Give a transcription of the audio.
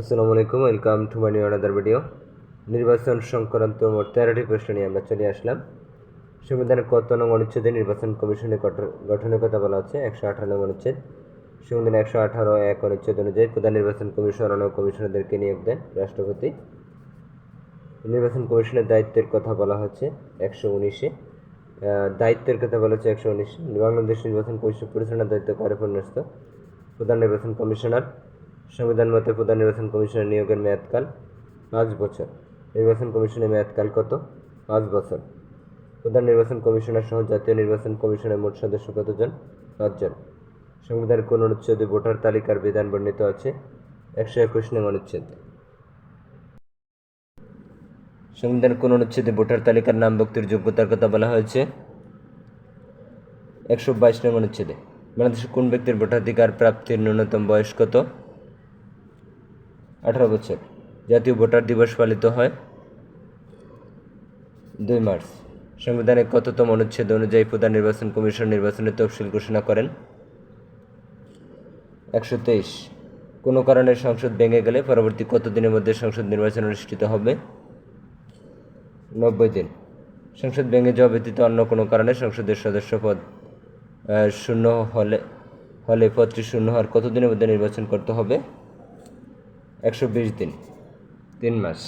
আসসালামু আলাইকুম, welcome to my new another video. নির্বাচন সংক্রান্ত মোট 13টি প্রশ্ন নিয়ে আমরা চলে আসলাম। সংবিধানের কত নং অনুচ্ছেদে নির্বাচন কমিশনের গঠনের কথা বলা হচ্ছে? 118 নং অনুচ্ছেদ। সংবিধানের 118(1) অনুচ্ছেদ অনুযায়ী প্রধান নির্বাচন কমিশনার ও কমিশনারদেরকে নিয়োগ দেন রাষ্ট্রপতি। নির্বাচন কমিশনের দায়িত্বের কথা বলা হচ্ছে 119-এ। দায়িত্বের কথা বলা হচ্ছে 119। বাংলাদেশ নির্বাচন কমিশন পরিচালনার দায়িত্ব কার উপর ন্যস্ত? প্রধান নির্বাচন কমিশনার। সংবিধান মতে প্রধান নির্বাচন কমিশনের নিয়োগের মেয়াদকাল 5 বছর। নির্বাচন কমিশনের মেয়াদকাল কত? 5 বছর। প্রধান নির্বাচন কমিশনার সহ জাতীয় নির্বাচন কমিশনের মোট সদস্য কতজন? 5 জন। সংবিধানের কোন অনুচ্ছেদে ভোটার তালিকার বিধান বর্ণিত আছে? 121 নং অনুচ্ছেদ। সংবিধানের কোন অনুচ্ছেদে ভোটার তালিকার নামভুক্তির যোগ্যতার কথা বলা হয়েছে? 122 নং অনুচ্ছেদে। বাংলাদেশের কোন ব্যক্তির ভোটাধিকার প্রাপ্তির ন্যূনতম বয়স কত? 18 বছর। জাতীয় ভোটার দিবস পালিত হয় 2 মার্চ। সংবিধানের কততম অনুচ্ছেদ অনুযায়ী প্রধান নির্বাচন কমিশন নির্বাচনের তফসিল ঘোষণা করেন? 123। কোনো কারণে সংসদ ভেঙে গেলে পরবর্তী কত দিনের মধ্যে সংসদ নির্বাচন অনুষ্ঠিত হবে? 90 দিন। সংসদ ভেঙে যাওয়া ব্যতীত অন্য কোনো কারণে সংসদের সদস্য পদ শূন্য হলে পদটি শূন্য হওয়ার কত দিনের মধ্যে নির্বাচন করতে হবে? 120 দিন, 3 মাস।